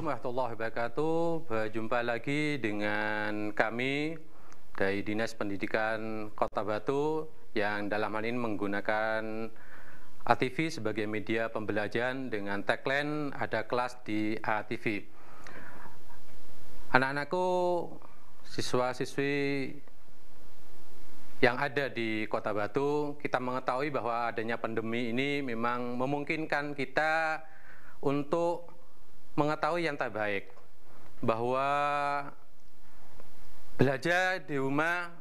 warahmatullahi wabarakatuh. Berjumpa lagi dengan kami dari Dinas Pendidikan Kota Batu yang dalam hal ini menggunakan ATV sebagai media pembelajaran dengan tagline "Ada kelas di ATV". Anak-anakku, siswa-siswi yang ada di Kota Batu, kita mengetahui bahwa adanya pandemi ini memang memungkinkan kita untuk mengetahui yang terbaik, bahwa belajar di rumah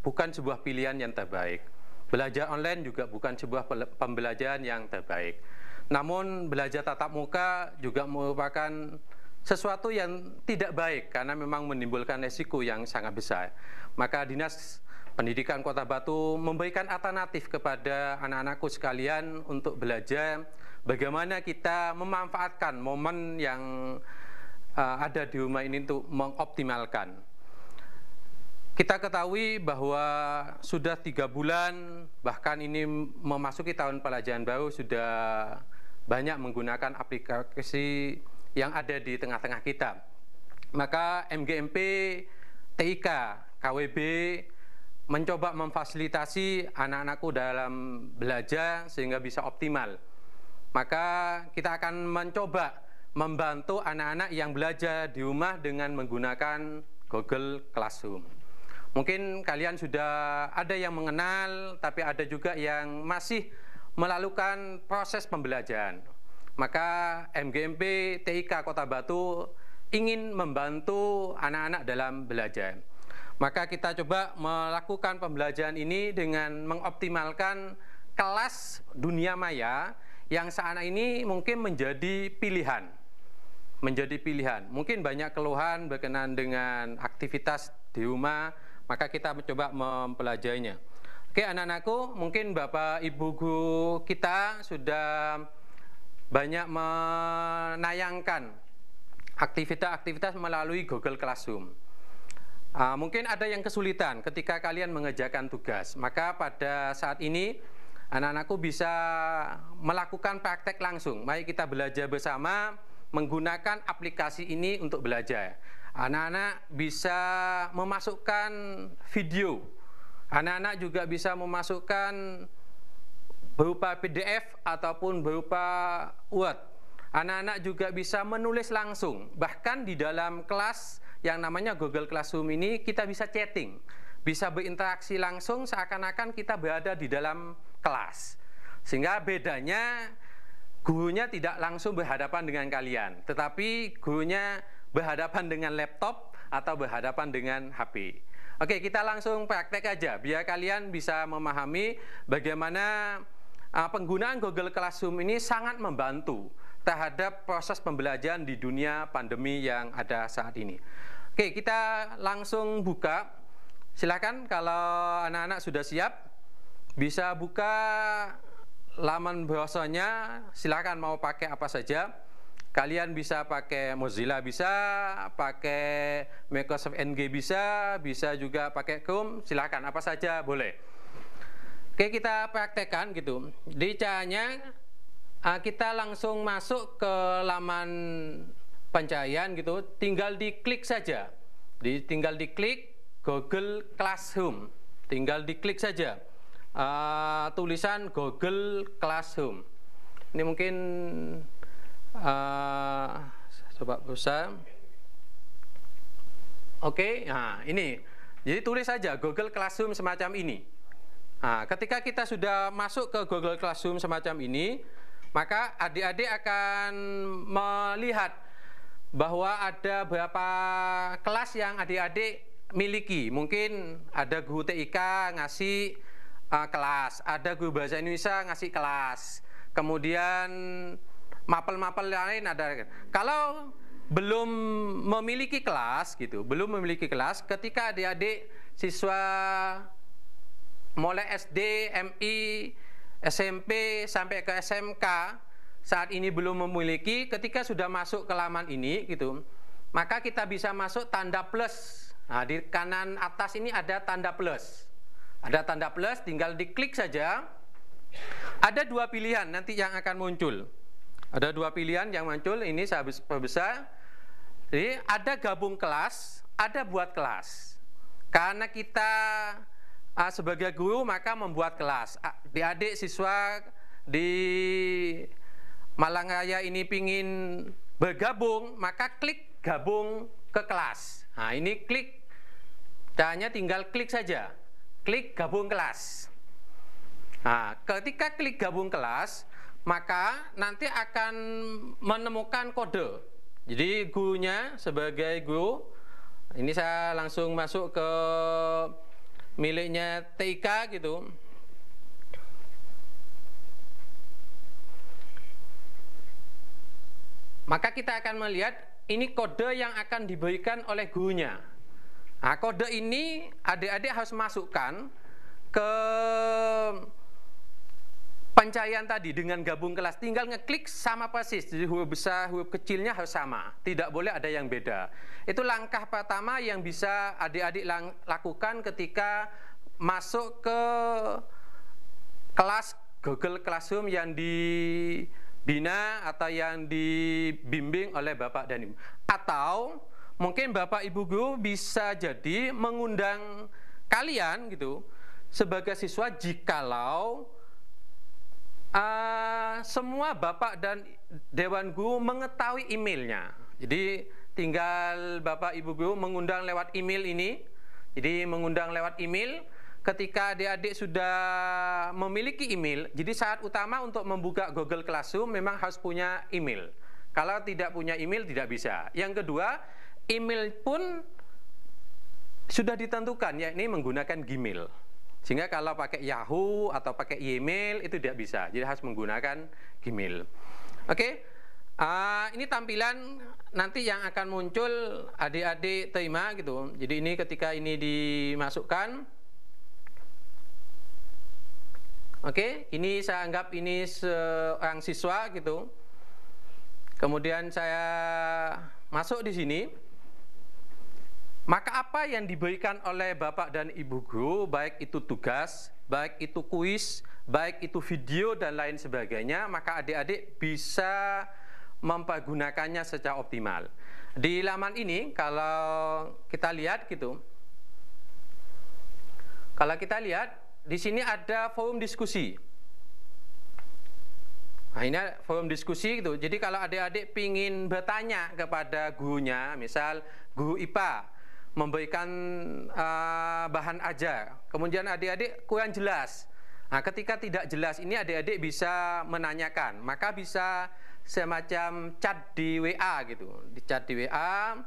bukan sebuah pilihan yang terbaik. Belajar online juga bukan sebuah pembelajaran yang terbaik. Namun belajar tatap muka juga merupakan sesuatu yang tidak baik karena memang menimbulkan resiko yang sangat besar. Maka Dinas Pendidikan Kota Batu memberikan alternatif kepada anak-anakku sekalian untuk belajar bagaimana kita memanfaatkan momen yang ada di rumah ini untuk mengoptimalkan. Kita ketahui bahwa sudah 3 bulan, bahkan ini memasuki tahun pelajaran baru, sudah banyak menggunakan aplikasi yang ada di tengah-tengah kita. Maka MGMP, TIK, KWB mencoba memfasilitasi anak-anakku dalam belajar sehingga bisa optimal. Maka kita akan mencoba membantu anak-anak yang belajar di rumah dengan menggunakan Google Classroom. Mungkin kalian sudah ada yang mengenal, tapi ada juga yang masih melakukan proses pembelajaran. Maka MGMP TIK Kota Batu ingin membantu anak-anak dalam belajar. Maka kita coba melakukan pembelajaran ini dengan mengoptimalkan kelas dunia maya yang saat ini mungkin menjadi pilihan. Mungkin banyak keluhan berkenaan dengan aktivitas di rumah, maka kita mencoba mempelajarinya. Oke, anak-anakku, mungkin Bapak Ibu guru kita sudah banyak menayangkan aktivitas-aktivitas melalui Google Classroom. Mungkin ada yang kesulitan ketika kalian mengerjakan tugas, maka pada saat ini anak-anakku bisa melakukan praktek langsung. Mari kita belajar bersama menggunakan aplikasi ini untuk belajar. Anak-anak bisa memasukkan video, anak-anak juga bisa memasukkan berupa PDF ataupun berupa Word. Anak-anak juga bisa menulis langsung. Bahkan di dalam kelas yang namanya Google Classroom ini kita bisa chatting, bisa berinteraksi langsung seakan-akan kita berada di dalam kelas. Sehingga bedanya gurunya tidak langsung berhadapan dengan kalian, tetapi gurunya berhadapan dengan laptop atau berhadapan dengan HP. Oke, kita langsung praktek aja biar kalian bisa memahami bagaimana penggunaan Google Classroom ini sangat membantu terhadap proses pembelajaran di dunia pandemi yang ada saat ini. Oke, kita langsung buka. Silakan kalau anak-anak sudah siap, bisa buka laman browsernya. Silakan mau pakai apa saja. Kalian bisa pakai Mozilla, bisa pakai Microsoft NG, bisa juga pakai Chrome. Silakan apa saja boleh. Oke, kita praktekkan gitu. Di caranya kita langsung masuk ke laman pencarian gitu, tinggal diklik saja. Tinggal diklik Google Classroom. Tinggal diklik saja. Tulisan Google Classroom. Ini mungkin coba berusaha. Oke, nah ini. Jadi tulis saja Google Classroom semacam ini. Nah, ketika kita sudah masuk ke Google Classroom semacam ini, maka adik-adik akan melihat bahwa ada beberapa kelas yang adik-adik miliki. Mungkin ada guru TIK ngasih kelas, ada guru bahasa Indonesia ngasih kelas, kemudian mapel-mapel lain ada. Kalau belum memiliki kelas gitu, ketika adik-adik siswa mulai SD, MI, SMP sampai ke SMK saat ini belum memiliki, ketika sudah masuk ke laman ini gitu, maka kita bisa masuk tanda plus. Nah, di kanan atas ini ada tanda plus. Ada tanda plus, tinggal diklik saja. Ada 2 pilihan nanti yang akan muncul. Ada 2 pilihan yang muncul, ini saya perbesar. Jadi ada gabung kelas, ada buat kelas. Karena kita sebagai guru maka membuat kelas. Adik-adik siswa di Malang Raya ini pingin bergabung, maka klik gabung ke kelas. Nah, ini klik, caranya tinggal klik saja, klik gabung kelas. Nah, ketika klik gabung kelas, maka nanti akan menemukan kode. Jadi gurunya sebagai guru, ini saya langsung masuk ke miliknya TIK gitu. Maka kita akan melihat ini kode yang akan diberikan oleh gurunya. Nah, kode ini adik-adik harus masukkan ke pencarian tadi dengan gabung kelas. Tinggal ngeklik sama persis. Jadi huruf besar, huruf kecilnya harus sama. Tidak boleh ada yang beda. Itu langkah pertama yang bisa adik-adik lakukan ketika masuk ke kelas Google Classroom yang dibina atau yang dibimbing oleh Bapak dan Ibu. Atau mungkin Bapak Ibu guru bisa jadi mengundang kalian gitu sebagai siswa jikalau semua Bapak dan Dewan Guru mengetahui emailnya. Jadi tinggal Bapak Ibu guru mengundang lewat email ini. Jadi mengundang lewat email. Ketika adik-adik sudah memiliki email, jadi syarat utama untuk membuka Google Classroom memang harus punya email. Kalau tidak punya email tidak bisa. Yang kedua, email pun sudah ditentukan, yakni menggunakan Gmail. Sehingga kalau pakai Yahoo atau pakai email itu tidak bisa. Jadi harus menggunakan Gmail. Oke, ini tampilan nanti yang akan muncul adik-adik terima gitu. Jadi ini ketika ini dimasukkan. Oke, ini saya anggap ini seorang siswa gitu. Kemudian saya masuk di sini. Maka apa yang diberikan oleh Bapak dan Ibu guru, baik itu tugas, baik itu kuis, baik itu video dan lain sebagainya, maka adik-adik bisa mempergunakannya secara optimal. Di laman ini kalau kita lihat gitu. Kalau kita lihat di sini ada forum diskusi. Nah, ini forum diskusi gitu. Jadi kalau adik-adik pingin bertanya kepada gurunya, misal guru IPA memberikan bahan ajar, kemudian adik-adik kurang jelas. Nah, ketika tidak jelas ini adik-adik bisa menanyakan, maka bisa semacam chat di WA gitu. Di chat di WA,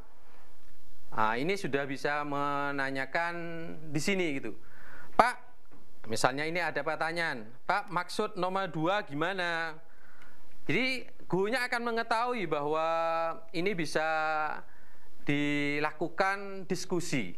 ini sudah bisa menanyakan di sini gitu. Pak, misalnya ini ada pertanyaan, Pak, maksud nomor 2 gimana? Jadi gurunya akan mengetahui bahwa ini bisa dilakukan diskusi.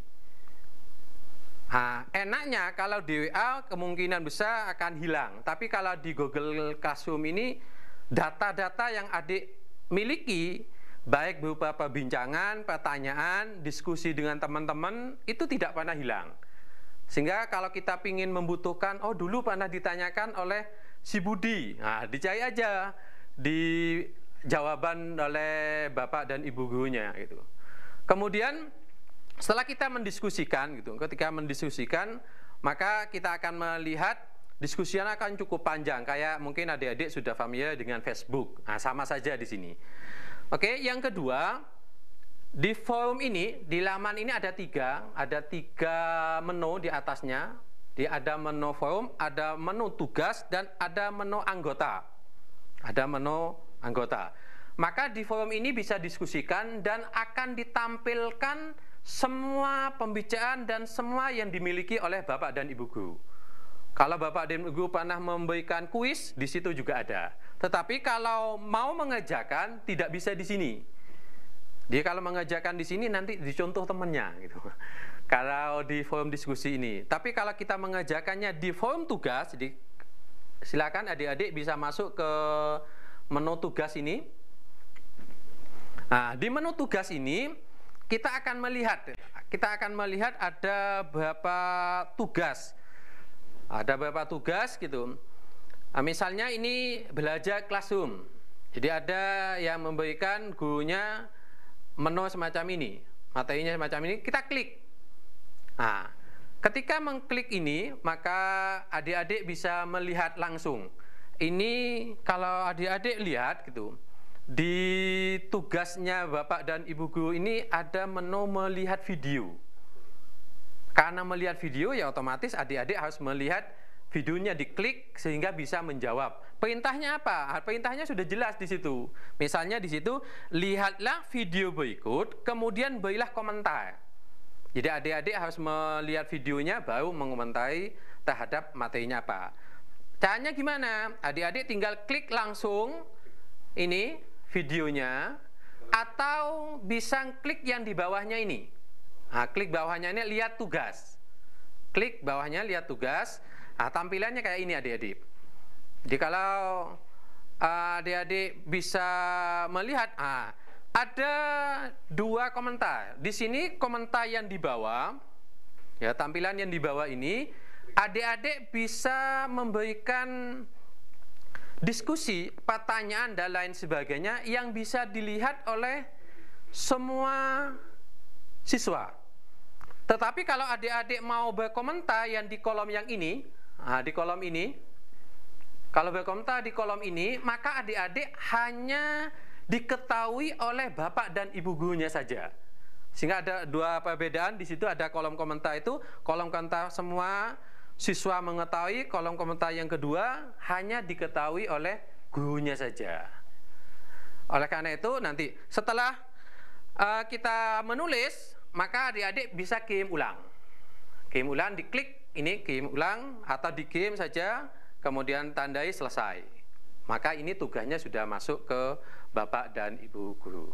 Nah, enaknya kalau di WA kemungkinan besar akan hilang. Tapi kalau di Google Classroom ini data-data yang adik miliki, baik berupa perbincangan, pertanyaan, diskusi dengan teman-teman, itu tidak pernah hilang. Sehingga kalau kita ingin membutuhkan, oh dulu pernah ditanyakan oleh si Budi, nah dicari aja di jawaban oleh Bapak dan Ibu gurunya gitu. Kemudian setelah kita mendiskusikan gitu, ketika mendiskusikan maka kita akan melihat diskusinya akan cukup panjang, kayak mungkin adik-adik sudah familiar dengan Facebook. Nah, sama saja di sini. Oke, yang kedua, di forum ini, di laman ini ada tiga menu di atasnya. Ada menu forum, ada menu tugas, dan ada menu anggota. Ada menu anggota. Maka di forum ini bisa diskusikan dan akan ditampilkan semua pembicaraan dan semua yang dimiliki oleh Bapak dan Ibu guru. Kalau Bapak dan Ibu guru pernah memberikan kuis, di situ juga ada. Tetapi kalau mau mengerjakan, tidak bisa di sini. Dia kalau mengerjakan di sini nanti dicontoh temannya gitu. Kalau di forum diskusi ini. Tapi kalau kita mengerjakannya di forum tugas, jadi silakan adik-adik bisa masuk ke menu tugas ini. Nah, di menu tugas ini kita akan melihat ada beberapa tugas. Ada beberapa tugas gitu. Nah, misalnya ini belajar classroom. Jadi ada yang memberikan gurunya menu semacam ini, materinya semacam ini, kita klik. Nah, ketika mengklik ini, maka adik-adik bisa melihat langsung. Ini kalau adik-adik lihat gitu, di tugasnya Bapak dan Ibu guru ini ada menu melihat video. Karena melihat video ya otomatis adik-adik harus melihat videonya, diklik sehingga bisa menjawab. Perintahnya apa? Perintahnya sudah jelas di situ. Misalnya di situ, lihatlah video berikut, kemudian berilah komentar. Jadi adik-adik harus melihat videonya baru mengomentari terhadap materinya apa. Caranya gimana? Adik-adik tinggal klik langsung ini videonya, atau bisa klik yang di bawahnya ini. Nah, klik bawahnya ini lihat tugas. Klik bawahnya lihat tugas. Nah, tampilannya kayak ini adik-adik. Jadi kalau adik-adik bisa melihat, ada dua komentar. Di sini komentar yang di bawah, ya tampilan yang di bawah ini, adik-adik bisa memberikan diskusi, pertanyaan dan lain sebagainya yang bisa dilihat oleh semua siswa. Tetapi kalau adik-adik mau berkomentar yang di kolom yang ini, di kolom ini, kalau berkomentar di kolom ini, maka adik-adik hanya diketahui oleh Bapak dan Ibu gurunya saja. Sehingga ada dua perbedaan. Di situ ada kolom komentar itu, kolom komentar semua siswa mengetahui, kolom komentar yang kedua hanya diketahui oleh gurunya saja. Oleh karena itu nanti setelah kita menulis, maka adik-adik bisa kirim ulang. Kirim ulang, diklik ini kirim ulang, atau dikirim saja, kemudian tandai selesai. Maka ini tugasnya sudah masuk ke Bapak dan Ibu guru.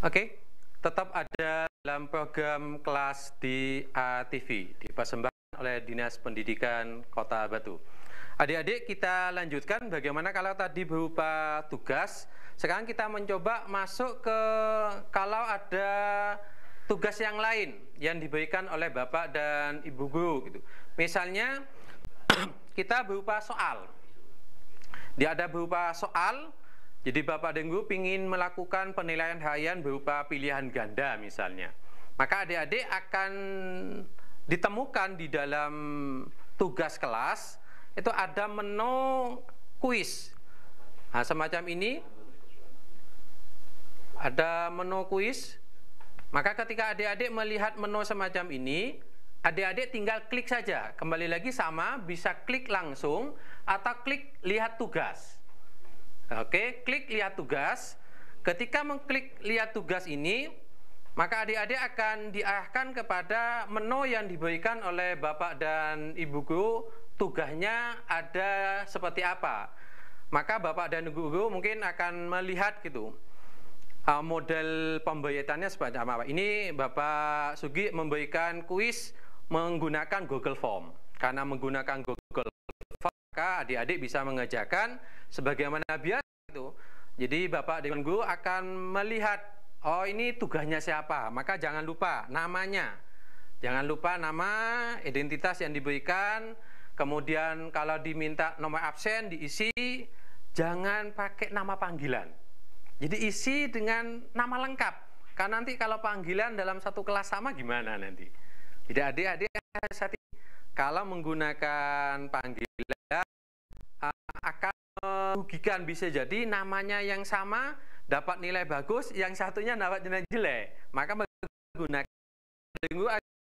Oke, tetap ada dalam program kelas di ATV, dipersembahkan oleh Dinas Pendidikan Kota Batu. Adik-adik, kita lanjutkan bagaimana kalau tadi berupa tugas. Sekarang kita mencoba masuk ke kalau ada tugas yang lain yang diberikan oleh Bapak dan Ibu Guru gitu. Misalnya kita berupa soal. Dia ada berupa soal. Jadi Bapak dan Guru ingin melakukan penilaian harian berupa pilihan ganda misalnya. Maka adik-adik akan ditemukan di dalam tugas kelas itu ada menu kuis. Nah, semacam ini ada menu kuis. Maka ketika adik-adik melihat menu semacam ini, adik-adik tinggal klik saja. Kembali lagi sama, bisa klik langsung atau klik lihat tugas. Oke, klik lihat tugas. Ketika mengklik lihat tugas ini, maka adik-adik akan diarahkan kepada menu yang diberikan oleh Bapak dan Ibu Guru. Tugasnya ada seperti apa. Maka Bapak dan Ibu Guru mungkin akan melihat gitu, model pembayatannya seperti apa. Ini Bapak Sugi memberikan kuis menggunakan Google Form. Karena menggunakan Google Form, maka adik-adik bisa mengerjakan sebagaimana biasa itu. Jadi Bapak dan Guru akan melihat, oh ini tugasnya siapa, maka jangan lupa namanya. Jangan lupa nama, identitas yang diberikan. Kemudian kalau diminta nomor absen diisi, jangan pakai nama panggilan. Jadi isi dengan nama lengkap. Karena nanti kalau panggilan dalam satu kelas sama gimana nanti. Jadi adik-adik kalau menggunakan panggilan akan merugikan, bisa jadi namanya yang sama dapat nilai bagus, yang satunya dapat nilai jelek. Maka menggunakan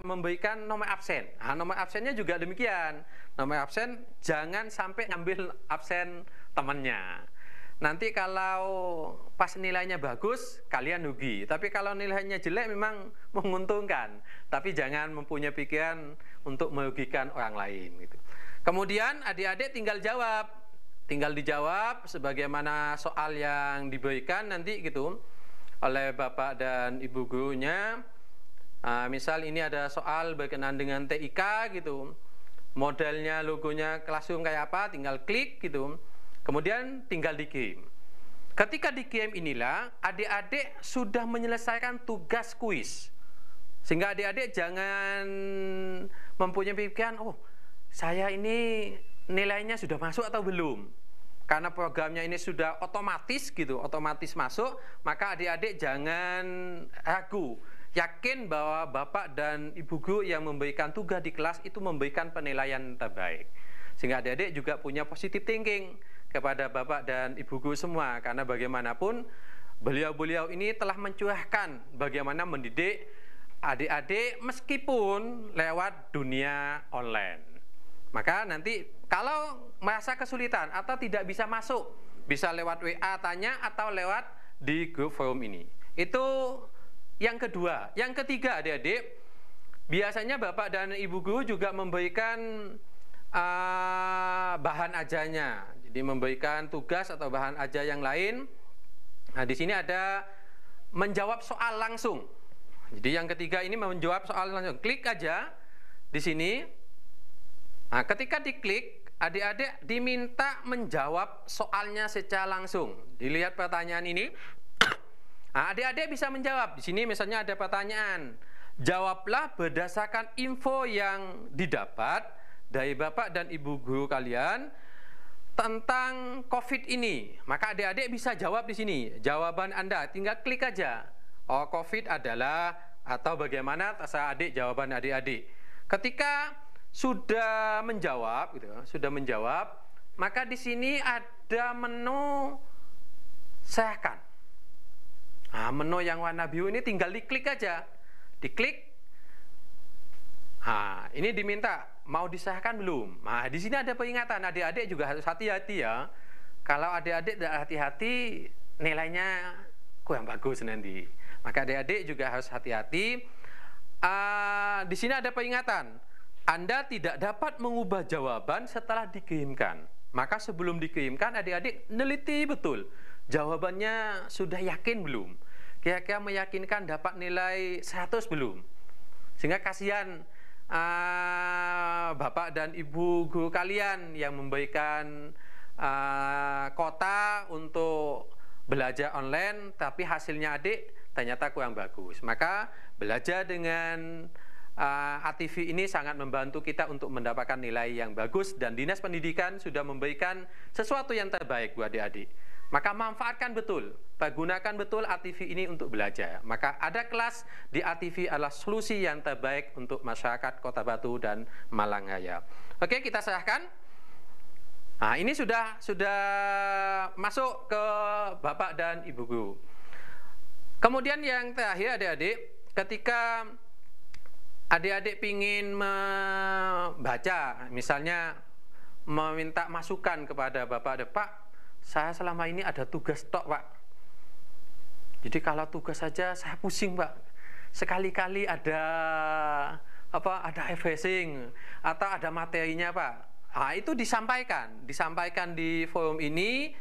memberikan nomor absen. Nah, nomor absennya juga demikian. Nomor absen jangan sampai ngambil absen temannya. Nanti kalau pas nilainya bagus, kalian rugi. Tapi kalau nilainya jelek memang menguntungkan. Tapi jangan mempunyai pikiran untuk merugikan orang lain gitu. Kemudian adik-adik tinggal jawab. Tinggal dijawab sebagaimana soal yang diberikan nanti gitu oleh Bapak dan Ibu gurunya. Misal ini ada soal berkenaan dengan TIK gitu. Modelnya, logonya Classroom kayak apa, tinggal klik gitu. Kemudian tinggal dikirim. Ketika dikirim inilah adik-adik sudah menyelesaikan tugas kuis. Sehingga adik-adik jangan mempunyai pikiran, oh saya ini nilainya sudah masuk atau belum. Karena programnya ini sudah otomatis gitu, otomatis masuk, maka adik-adik jangan ragu. Yakin bahwa Bapak dan Ibu Guru yang memberikan tugas di kelas itu memberikan penilaian terbaik. Sehingga adik-adik juga punya positive thinking kepada Bapak dan Ibu Guru semua. Karena bagaimanapun beliau-beliau ini telah mencurahkan bagaimana mendidik adik-adik meskipun lewat dunia online. Maka nanti kalau merasa kesulitan atau tidak bisa masuk, bisa lewat WA tanya atau lewat di grup forum ini. Itu yang kedua. Yang ketiga adik-adik, biasanya Bapak dan Ibu Guru juga memberikan bahan ajanya. Jadi memberikan tugas atau bahan aja yang lain. Nah, di sini ada menjawab soal langsung. Jadi yang ketiga ini menjawab soal langsung. Klik aja di sini. Nah, ketika diklik, adik-adik diminta menjawab soalnya secara langsung. Dilihat pertanyaan ini. Nah, adik-adik bisa menjawab. Di sini misalnya ada pertanyaan. Jawablah berdasarkan info yang didapat dari Bapak dan Ibu Guru kalian tentang COVID ini. Maka adik-adik bisa jawab di sini. Jawaban Anda tinggal klik aja. Oh, COVID adalah, atau bagaimana, terserah adik jawaban adik-adik. Ketika sudah menjawab gitu, maka di sini ada menu serahkan. Nah, menu yang warna biru ini tinggal diklik aja. Diklik. Nah, ini diminta mau disahkan belum? Nah, di sini ada peringatan. Adik-adik juga harus hati-hati ya. Kalau adik-adik tidak hati-hati, nilainya kurang bagus nanti. Maka adik-adik juga harus hati-hati. Di sini ada peringatan. Anda tidak dapat mengubah jawaban setelah dikirimkan. Maka sebelum dikirimkan, adik-adik neliti betul. Jawabannya sudah yakin belum? kira-kira meyakinkan dapat nilai 100 belum? Sehingga kasihan bapak dan ibu guru kalian yang memberikan kuota untuk belajar online, tapi hasilnya adik ternyata kurang bagus. Maka belajar dengan ATV ini sangat membantu kita untuk mendapatkan nilai yang bagus, dan Dinas Pendidikan sudah memberikan sesuatu yang terbaik buat adik-adik. Maka manfaatkan betul, pergunakan betul ATV ini untuk belajar. Maka ada kelas di ATV adalah solusi yang terbaik untuk masyarakat Kota Batu dan Malang Raya. Oke, kita serahkan. Nah, ini sudah masuk ke Bapak dan Ibu guru. Kemudian yang terakhir adik-adik, ketika adik-adik ingin membaca, misalnya meminta masukan kepada Bapak, Pak, saya selama ini ada tugas tok, Pak. Jadi kalau tugas saja saya pusing, Pak. Sekali-kali ada efacing atau ada materinya, Pak. Nah, itu disampaikan di forum ini,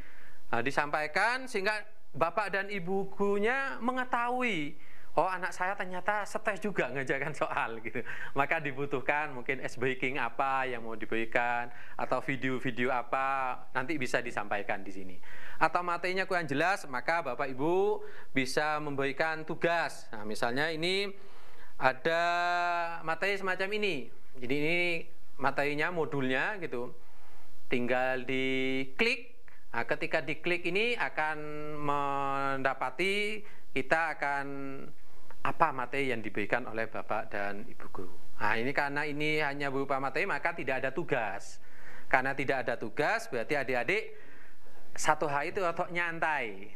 disampaikan sehingga Bapak dan Ibu gurunya mengetahui, oh anak saya ternyata stres juga ngerjakan soal gitu. Maka dibutuhkan mungkin ice breaking apa yang mau diberikan, atau video-video apa, nanti bisa disampaikan di sini. Atau materinya kurang jelas, maka Bapak Ibu bisa memberikan tugas. Nah, misalnya ini ada materi semacam ini. Jadi ini materinya, modulnya gitu. Tinggal diklik. Nah, ketika diklik ini akan mendapati kita akan apa materi yang diberikan oleh Bapak dan Ibu guru. Nah, ini karena ini hanya berupa materi, maka tidak ada tugas. Karena tidak ada tugas, berarti adik-adik satu hari itu otak nyantai.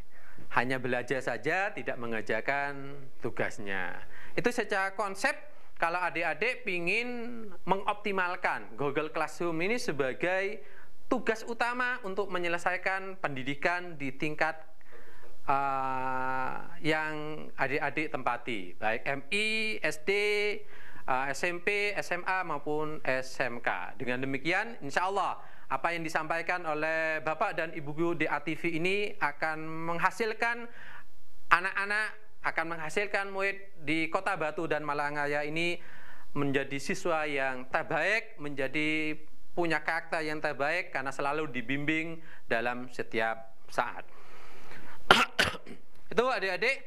Hanya belajar saja, tidak mengerjakan tugasnya. Itu secara konsep, kalau adik-adik ingin mengoptimalkan Google Classroom ini sebagai tugas utama untuk menyelesaikan pendidikan di tingkat yang adik-adik tempati, baik MI, SD, SMP, SMA maupun SMK. Dengan demikian, insya Allah apa yang disampaikan oleh Bapak dan Ibu guru di ATV ini akan menghasilkan anak-anak, akan menghasilkan murid di Kota Batu dan Malang Raya ini menjadi siswa yang terbaik, menjadi punya karakter yang terbaik karena selalu dibimbing dalam setiap saat. Itu adik-adik,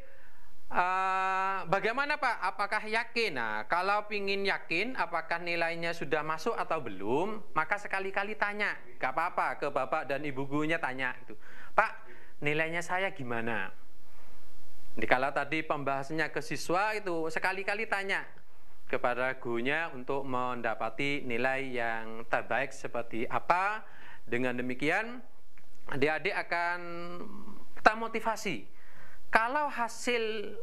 bagaimana Pak? Apakah yakin? Nah, kalau ingin yakin apakah nilainya sudah masuk atau belum, maka sekali-kali tanya, gak apa-apa, ke Bapak dan Ibu gurunya tanya itu, Pak, nilainya saya gimana? Jadi kalau tadi pembahasannya ke siswa itu sekali-kali tanya kepada gurunya untuk mendapati nilai yang terbaik seperti apa. Dengan demikian adik-adik akan termotivasi. Kalau hasil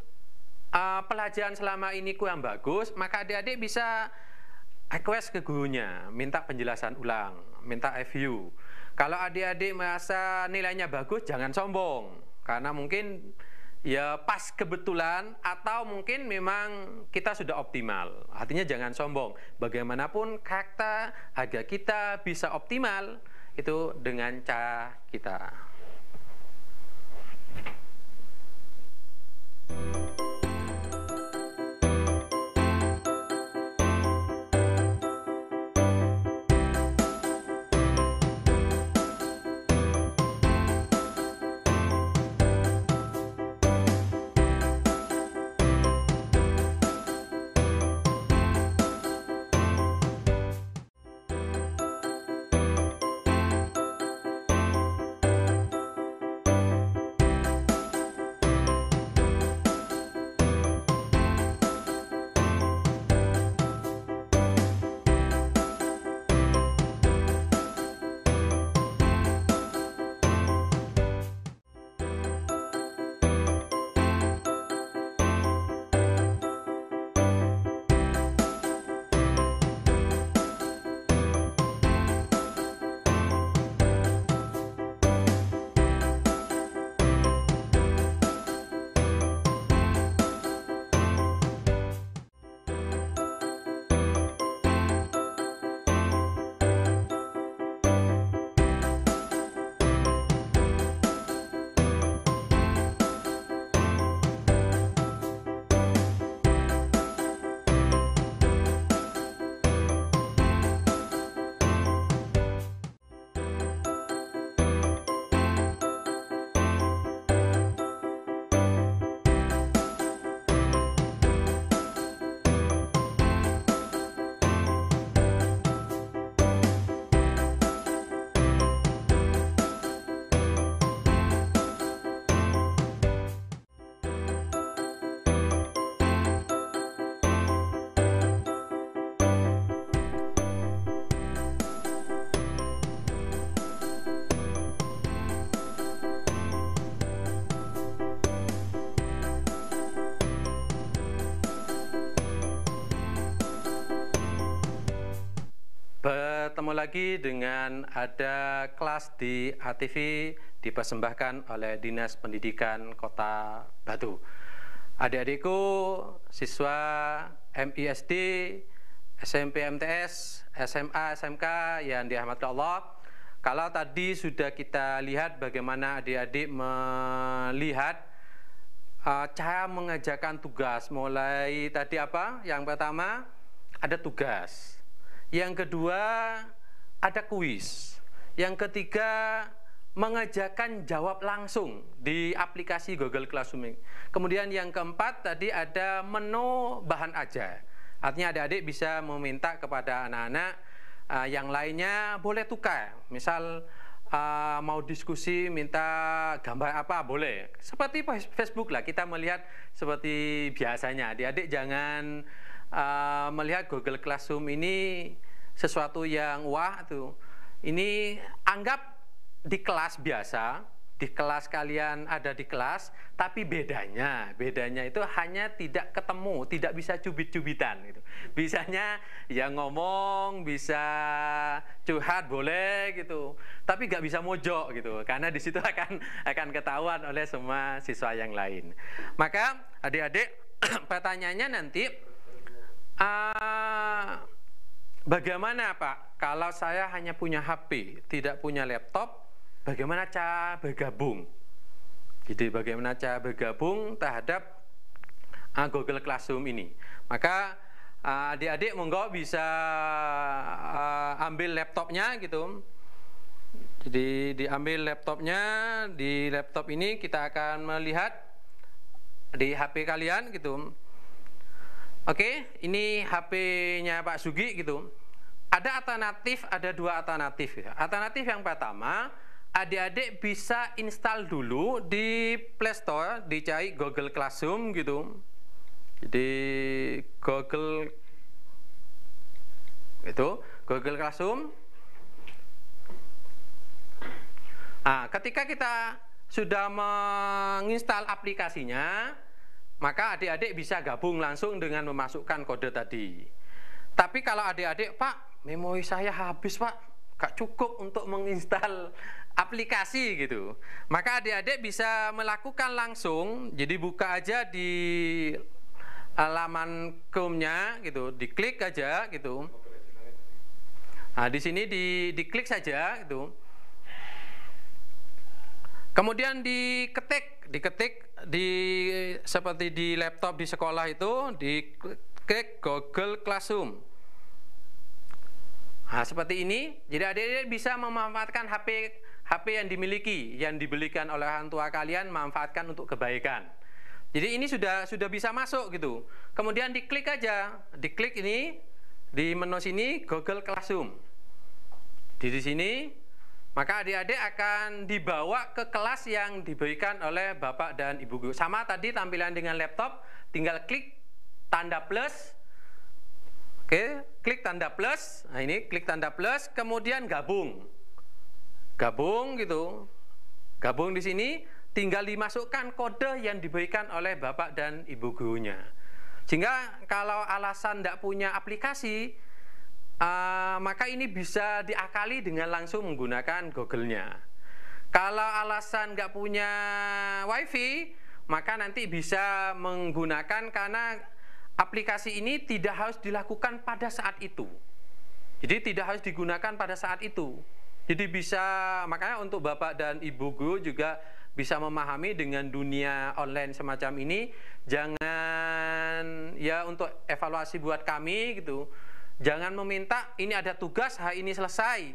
pelajaran selama ini kurang bagus, maka adik-adik bisa request ke gurunya, minta penjelasan ulang, minta review. Kalau adik-adik merasa nilainya bagus, jangan sombong, karena mungkin ya pas kebetulan atau mungkin memang kita sudah optimal. Artinya jangan sombong. Bagaimanapun karakter agar kita bisa optimal itu dengan cara kita. lagi dengan ada kelas di ATV dipersembahkan oleh Dinas Pendidikan Kota Batu. Adik-adikku, siswa MISD, SMP MTS, SMA, SMK yang dirahmati Allah. Kalau tadi sudah kita lihat bagaimana adik-adik melihat cara mengerjakan tugas. Mulai tadi apa? Yang pertama ada tugas. Yang kedua ada kuis. Yang ketiga mengerjakan jawab langsung di aplikasi Google Classroom. Kemudian yang keempat tadi ada menu bahan ajar. Artinya adik-adik bisa meminta kepada anak-anak yang lainnya boleh tukar. Misal mau diskusi minta gambar apa boleh. Seperti Facebook lah, kita melihat seperti biasanya. Adik-adik jangan melihat Google Classroom ini sesuatu yang wah tuh. Ini anggap di kelas biasa, di kelas kalian ada di kelas, tapi bedanya itu hanya tidak ketemu, tidak bisa cubit-cubitan gitu. Bisanya ya ngomong, bisa curhat boleh gitu, tapi nggak bisa mojok gitu, karena di situ akan ketahuan oleh semua siswa yang lain. Maka adik-adik pertanyaannya nanti bagaimana Pak kalau saya hanya punya HP, tidak punya laptop, bagaimana cara bergabung? Jadi bagaimana cara bergabung terhadap Google Classroom ini? Maka adik-adik monggo bisa ambil laptopnya gitu. Jadi diambil laptopnya, di laptop ini kita akan melihat di HP kalian gitu. Oke, ini HP-nya Pak Sugi gitu. Ada alternatif, ada dua alternatif. Alternatif yang pertama, adik-adik bisa install dulu di Play Store, dicari Google Classroom gitu. Jadi Google Classroom. Nah, ketika kita sudah menginstal aplikasinya, maka adik-adik bisa gabung langsung dengan memasukkan kode tadi. Tapi kalau adik-adik, Pak, memori saya habis, Pak, gak cukup untuk menginstal aplikasi gitu. Maka adik-adik bisa melakukan langsung, jadi buka aja di halaman Chrome-nya gitu, diklik aja gitu. Nah, di sini diklik saja gitu. Kemudian diketik seperti di laptop di sekolah itu, diklik Google Classroom. Nah, seperti ini. Jadi adik-adik bisa memanfaatkan HP yang dimiliki, yang dibelikan oleh orang tua kalian, manfaatkan untuk kebaikan. Jadi ini sudah bisa masuk gitu. Kemudian diklik aja, diklik ini di menu sini Google Classroom. Di sini maka adik-adik akan dibawa ke kelas yang diberikan oleh Bapak dan Ibu guru. Sama tadi tampilan dengan laptop, tinggal klik tanda plus. Oke, klik tanda plus. Nah, ini klik tanda plus, kemudian gabung. Gabung gitu. Gabung di sini, tinggal dimasukkan kode yang diberikan oleh Bapak dan Ibu gurunya. Sehingga kalau alasan tidak punya aplikasi, maka ini bisa diakali dengan langsung menggunakan Google-nya. Kalau alasan nggak punya WiFi, maka nanti bisa menggunakan, karena aplikasi ini tidak harus dilakukan pada saat itu. Jadi tidak harus digunakan pada saat itu. Jadi bisa, makanya untuk Bapak dan Ibu guru juga bisa memahami dengan dunia online semacam ini. Jangan, ya untuk evaluasi buat kami gitu, jangan meminta ini ada tugas, hari ini selesai.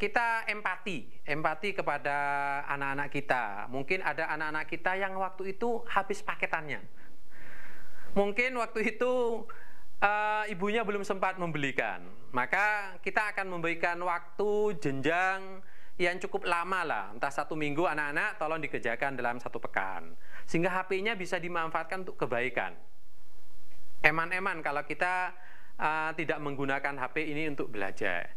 Kita empati kepada anak-anak kita. Mungkin ada anak-anak kita yang waktu itu habis paketannya. Mungkin waktu itu ibunya belum sempat membelikan. Maka kita akan memberikan waktu jenjang yang cukup lama lah. Entah 1 minggu anak-anak tolong dikerjakan dalam 1 pekan. Sehingga HP-nya bisa dimanfaatkan untuk kebaikan. Eman-eman kalau kita tidak menggunakan HP ini untuk belajar.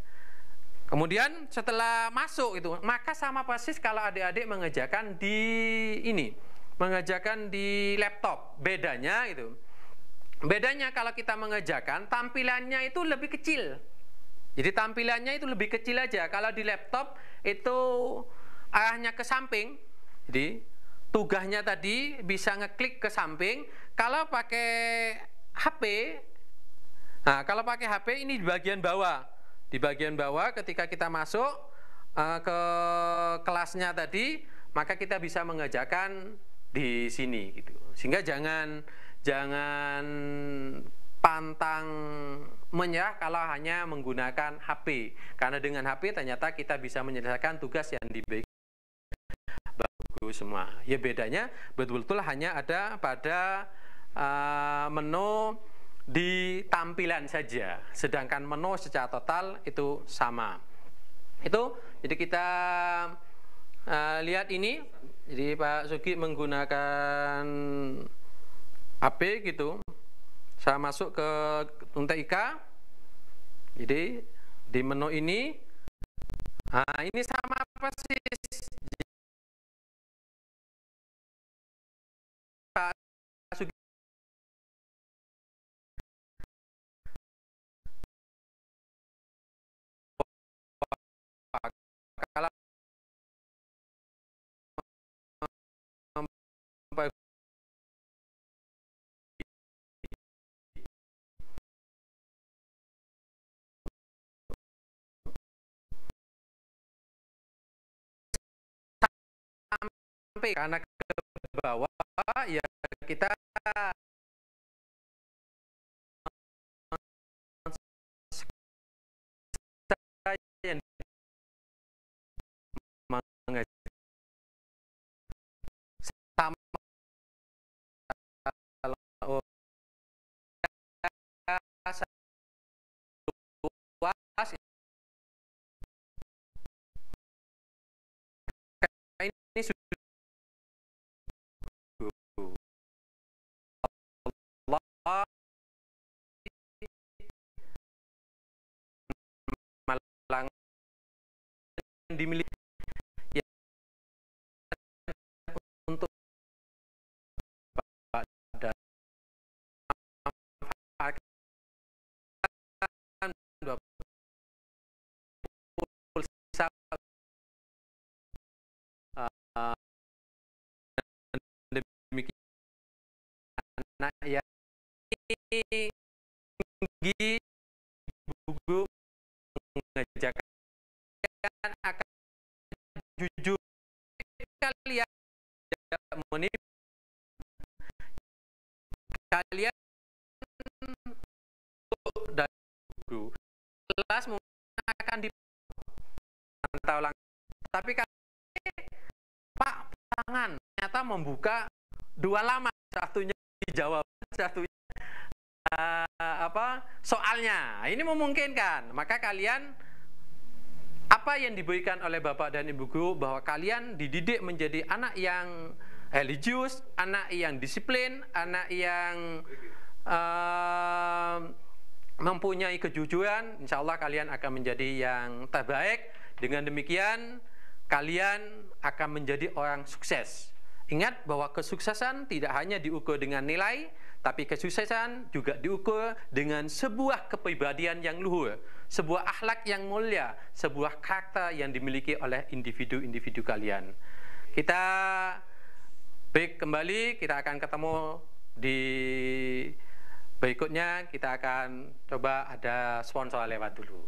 Kemudian setelah masuk itu, maka sama persis kalau adik-adik mengerjakan di ini, mengerjakan di laptop. Bedanya itu, bedanya kalau kita mengerjakan tampilannya itu lebih kecil. Jadi tampilannya itu lebih kecil aja. Kalau di laptop itu arahnya ke samping. Jadi tugasnya tadi bisa ngeklik ke samping. Kalau pakai HP, nah kalau pakai HP ini di bagian bawah. Di bagian bawah ketika kita masuk ke kelasnya tadi, maka kita bisa mengerjakan di sini gitu. Sehingga jangan pantang menyerah kalau hanya menggunakan HP. Karena dengan HP ternyata kita bisa menyelesaikan tugas yang diberikan bagus semua. Ya bedanya betul-betul hanya ada pada menu di tampilan saja. Sedangkan menu secara total itu sama. Itu jadi kita lihat ini. Jadi Pak Sugi menggunakan HP gitu. Saya masuk ke TIK. Jadi di menu ini, nah ini sama persis. Pak Sugi kalau sampai karena ke bawah ya kita yang sama luas ini sudah Allah malang dimiliki ya, untuk pada demikian ya tinggi buku mengajarkan akan jujur kalian menip kalian dan guru kelas akan dipantau langsung tapi kalau Pak tangan ternyata membuka dua laman satunya dijawab satunya soalnya ini memungkinkan maka kalian apa yang diberikan oleh Bapak dan Ibu Guru bahwa kalian dididik menjadi anak yang religius, anak yang disiplin, anak yang mempunyai kejujuran, insya Allah kalian akan menjadi yang terbaik. Dengan demikian kalian akan menjadi orang sukses. Ingat bahwa kesuksesan tidak hanya diukur dengan nilai, tapi kesuksesan juga diukur dengan sebuah kepribadian yang luhur, sebuah akhlak yang mulia, sebuah karakter yang dimiliki oleh individu-individu kalian. Kita break kembali, kita akan ketemu di berikutnya. Kita akan coba ada sponsor lewat dulu.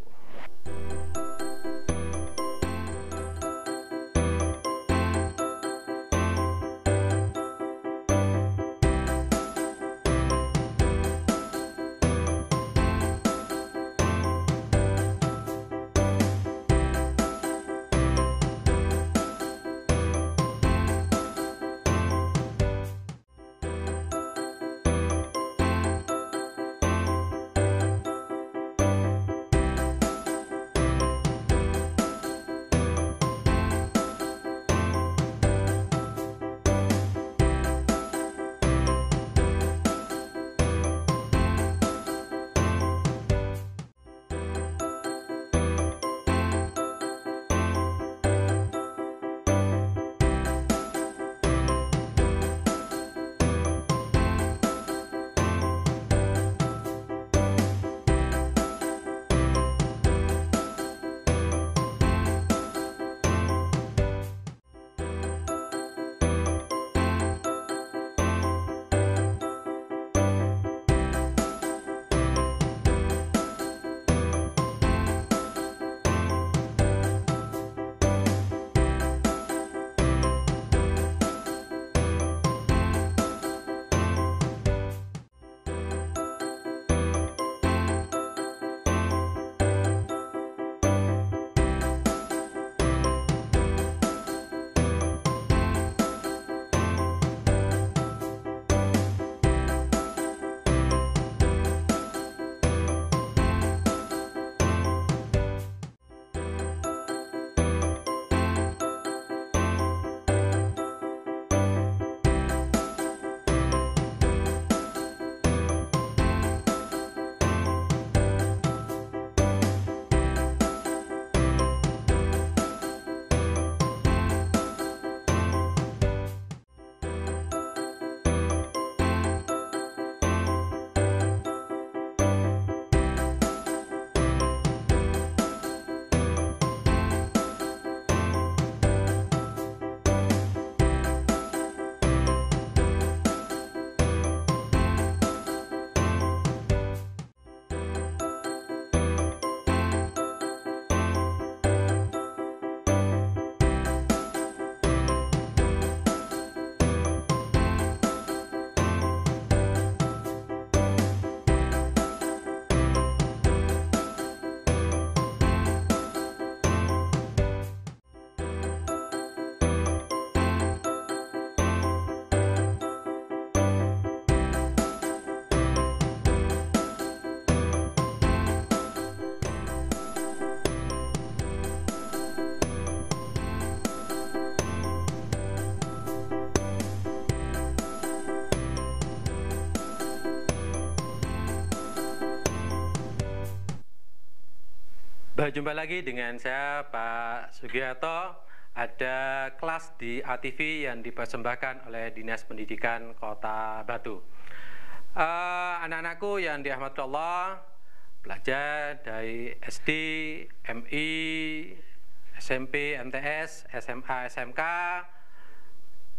Berjumpa lagi dengan saya Pak Sugiharto. Ada kelas di ATV yang dipersembahkan oleh Dinas Pendidikan Kota Batu. Anak-anakku yang dirahmati Allah, belajar dari SD, MI, SMP, MTS, SMA, SMK.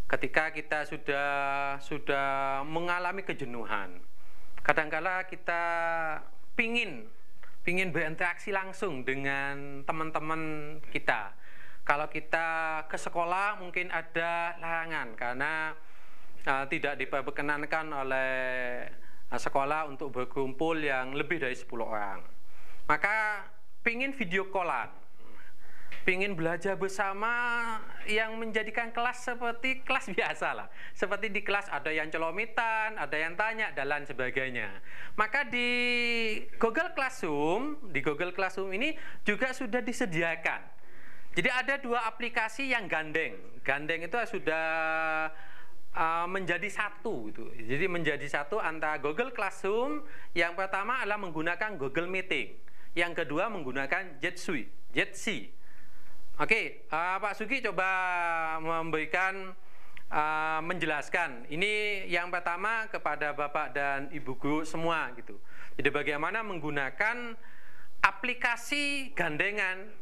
Ketika kita sudah mengalami kejenuhan, kadangkala kita pingin berinteraksi langsung dengan teman-teman kita. Kalau kita ke sekolah mungkin ada larangan karena tidak diperkenankan oleh sekolah untuk berkumpul yang lebih dari 10 orang. Maka pingin video callan, pingin belajar bersama yang menjadikan kelas seperti kelas biasa lah. Seperti di kelas ada yang celomitan, ada yang tanya, dan lain sebagainya. Maka di Google Classroom ini juga sudah disediakan. Jadi ada 2 aplikasi yang gandeng. Gandeng itu sudah menjadi satu gitu. Jadi menjadi satu antara Google Classroom. Yang pertama adalah menggunakan Google Meeting. Yang kedua menggunakan Jitsi. Oke, Pak Sugi coba memberikan menjelaskan. Ini yang pertama kepada Bapak dan Ibu guru semua gitu. Jadi bagaimana menggunakan aplikasi gandengan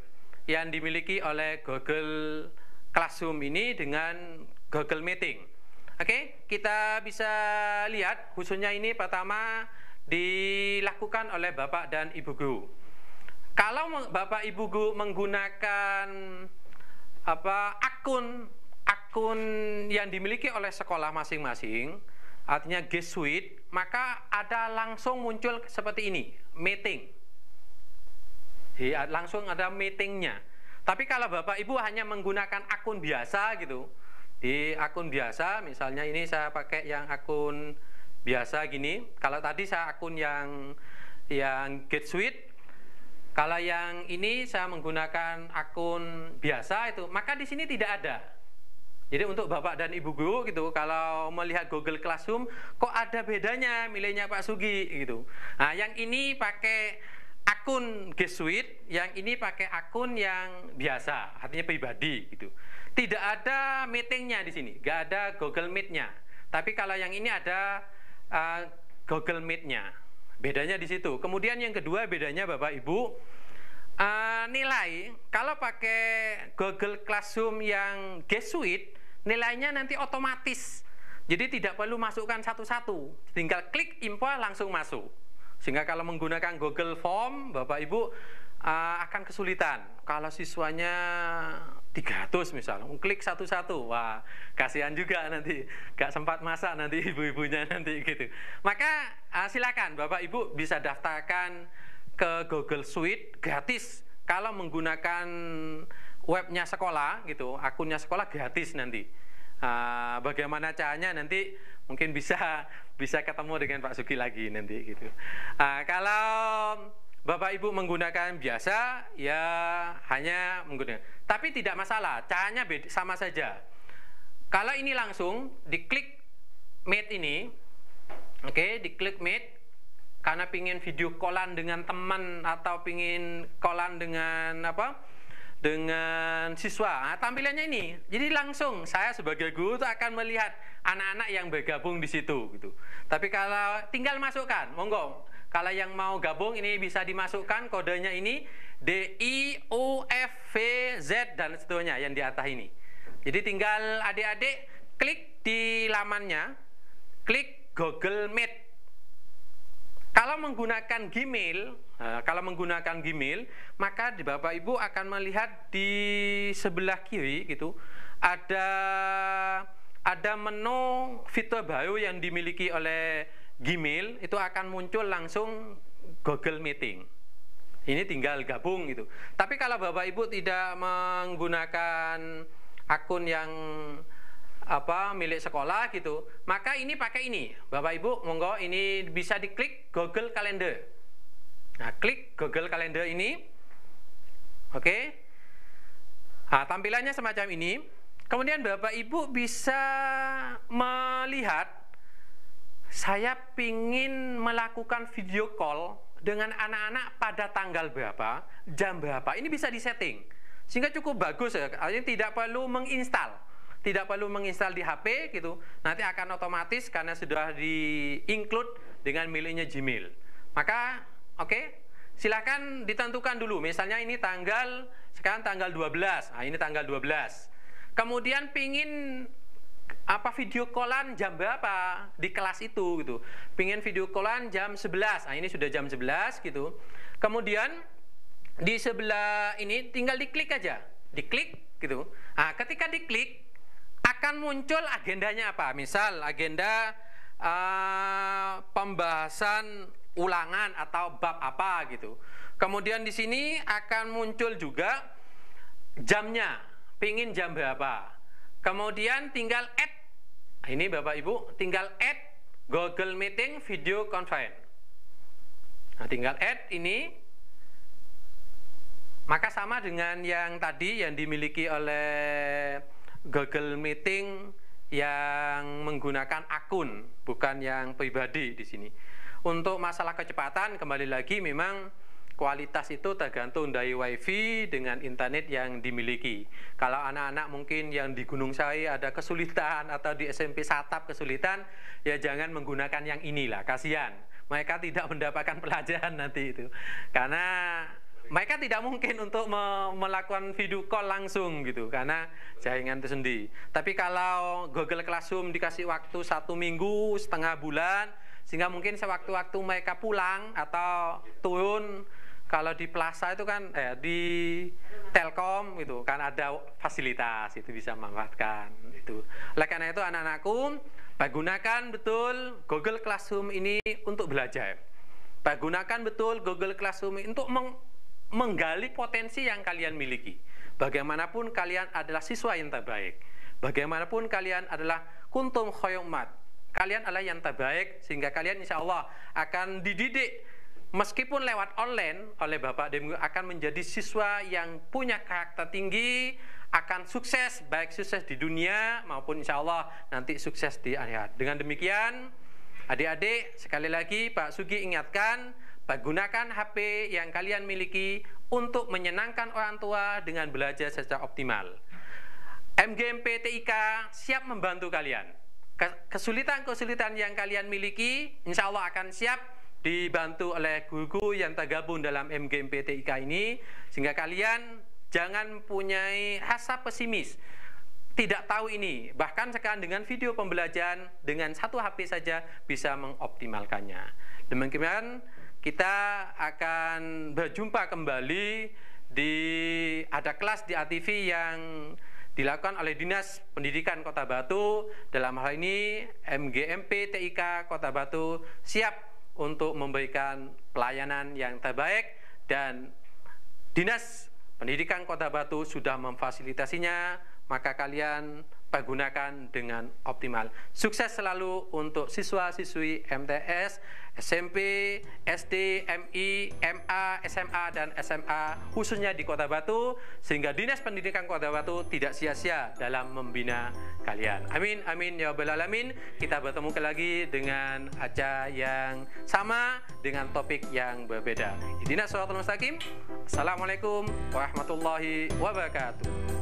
yang dimiliki oleh Google Classroom ini dengan Google Meeting. Oke, kita bisa lihat khususnya ini pertama dilakukan oleh Bapak dan Ibu guru. Kalau Bapak Ibu guru menggunakan akun yang dimiliki oleh sekolah masing-masing, artinya G Suite, maka ada langsung muncul seperti ini, meeting. Langsung ada meetingnya. Tapi kalau Bapak Ibu hanya menggunakan akun biasa gitu, di akun biasa, misalnya ini saya pakai yang akun biasa gini. Kalau tadi saya akun yang Get Suite, kalau yang ini saya menggunakan akun biasa itu, maka di sini tidak ada. Jadi untuk Bapak dan Ibu guru gitu, kalau melihat Google Classroom, kok ada bedanya milihnya Pak Sugi gitu. Nah, yang ini pakai akun G Suite, yang ini pakai akun yang biasa, artinya pribadi gitu. Tidak ada meetingnya di sini, nggak ada Google Meet-nya. Tapi kalau yang ini ada Google Meet-nya. Bedanya di situ. Kemudian yang kedua bedanya Bapak Ibu, nilai kalau pakai Google Classroom yang G Suite, nilainya nanti otomatis. Jadi tidak perlu masukkan satu-satu, tinggal klik import langsung masuk. Sehingga kalau menggunakan Google Form, Bapak Ibu akan kesulitan. Kalau siswanya 300 misalnya, klik satu-satu, wah kasihan juga nanti, gak sempat masak nanti ibu-ibunya nanti gitu. Maka silakan Bapak Ibu bisa daftarkan ke Google Suite gratis. Kalau menggunakan webnya sekolah gitu, akunnya sekolah gratis nanti. Bagaimana caranya nanti mungkin bisa ketemu dengan Pak Sugi lagi nanti gitu. Kalau Bapak Ibu menggunakan biasa ya hanya menggunakan, tapi tidak masalah, caranya sama saja. Kalau ini langsung diklik Meet ini, oke, diklik Meet karena pingin video callan dengan teman atau pingin callan dengan dengan siswa. Nah, tampilannya ini. Jadi langsung saya sebagai guru itu akan melihat anak-anak yang bergabung di situ gitu. Tapi kalau tinggal masukkan, monggo. Kalau yang mau gabung ini bisa dimasukkan kodenya ini DIOFVZ dan seterusnya yang di atas ini. Jadi tinggal adik-adik klik di lamannya, klik Google Meet. Kalau menggunakan Gmail, maka di Bapak Ibu akan melihat di sebelah kiri gitu ada menu fitur baru yang dimiliki oleh Gmail, itu akan muncul langsung Google Meeting. Ini tinggal gabung gitu. Tapi kalau Bapak Ibu tidak menggunakan akun yang milik sekolah gitu, maka ini pakai ini. Bapak Ibu monggo ini bisa diklik Google Calendar. Nah, klik Google Calendar ini. Oke. Nah, tampilannya semacam ini. Kemudian Bapak Ibu bisa melihat saya pingin melakukan video call dengan anak-anak pada tanggal berapa, jam berapa, ini bisa disetting. Sehingga cukup bagus ya, artinya tidak perlu menginstal. Tidak perlu menginstal di HP gitu. Nanti akan otomatis karena sudah di-include dengan miliknya Gmail. Maka oke, silakan ditentukan dulu. Misalnya ini sekarang tanggal 12. Nah, ini tanggal 12. Kemudian pingin video callan jam berapa di kelas itu gitu. Pingin video callan jam 11. Nah, ini sudah jam 11 gitu. Kemudian di sebelah ini tinggal diklik aja. Diklik gitu. Nah, ketika diklik akan muncul agendanya apa? Misal agenda pembahasan ulangan atau bab apa gitu. Kemudian di sini akan muncul juga jamnya, pingin jam berapa. Kemudian tinggal add, ini Bapak Ibu, tinggal add Google Meeting Video Conference. Nah, tinggal add ini, maka sama dengan yang tadi yang dimiliki oleh Google Meeting yang menggunakan akun, bukan yang pribadi di sini. Untuk masalah kecepatan, kembali lagi memang kualitas itu tergantung dari WiFi dengan internet yang dimiliki. Kalau anak-anak mungkin yang di Gunung Sari ada kesulitan atau di SMP Satap kesulitan, ya jangan menggunakan yang inilah, kasihan. Mereka tidak mendapatkan pelajaran nanti itu. Karena mereka tidak mungkin untuk melakukan video call langsung gitu, karena jaringan itu sendiri. Tapi kalau Google Classroom dikasih waktu 1 minggu, setengah bulan, sehingga mungkin sewaktu-waktu mereka pulang atau turun, kalau di Plaza itu kan di Telkom gitu kan ada fasilitas, itu bisa memanfaatkan itu. Oleh karena itu anak-anakku, gunakan betul Google Classroom ini untuk belajar. Gunakan betul Google Classroom ini untuk menggali potensi yang kalian miliki. Bagaimanapun kalian adalah siswa yang terbaik. Bagaimanapun kalian adalah kuntum khairum umat. Kalian adalah yang terbaik, sehingga kalian insya Allah akan dididik meskipun lewat online oleh Bapak dan Ibu, akan menjadi siswa yang punya karakter tinggi, akan sukses, baik sukses di dunia maupun insya Allah nanti sukses di akhirat. Dengan demikian, adik-adik, sekali lagi Pak Sugi ingatkan, gunakan HP yang kalian miliki untuk menyenangkan orang tua dengan belajar secara optimal. MGMP TIK siap membantu kalian. Kesulitan-kesulitan yang kalian miliki, insya Allah akan siap dibantu oleh guru-guru yang tergabung dalam MGMP TIK ini, sehingga kalian jangan punyai rasa pesimis. Tidak tahu ini, bahkan sekarang dengan video pembelajaran dengan 1 HP saja bisa mengoptimalkannya. Demikian kita akan berjumpa kembali ada kelas di ATV yang dilakukan oleh Dinas Pendidikan Kota Batu. Dalam hal ini MGMP TIK Kota Batu siap untuk memberikan pelayanan yang terbaik, dan Dinas Pendidikan Kota Batu sudah memfasilitasinya, maka kalian pergunakan dengan optimal. Sukses selalu untuk siswa-siswi MTS, SMP, SD, MI, MA, SMA, dan SMA khususnya di Kota Batu, sehingga Dinas Pendidikan Kota Batu tidak sia-sia dalam membina kalian. Amin, amin ya rabbal alamin. Kita bertemu lagi dengan acara yang sama dengan topik yang berbeda. Ihdinas shiratal mustaqim. Assalamualaikum warahmatullahi wabarakatuh.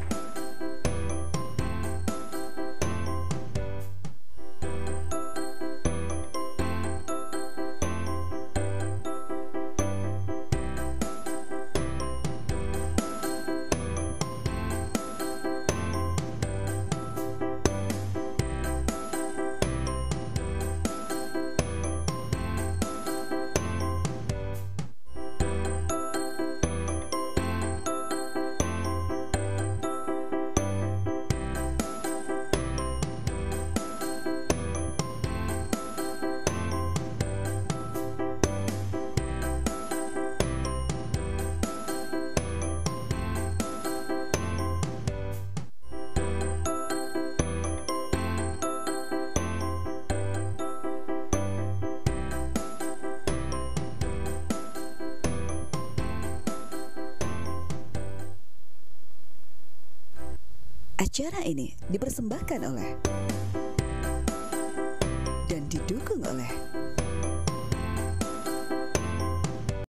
Acara ini dipersembahkan oleh dan didukung oleh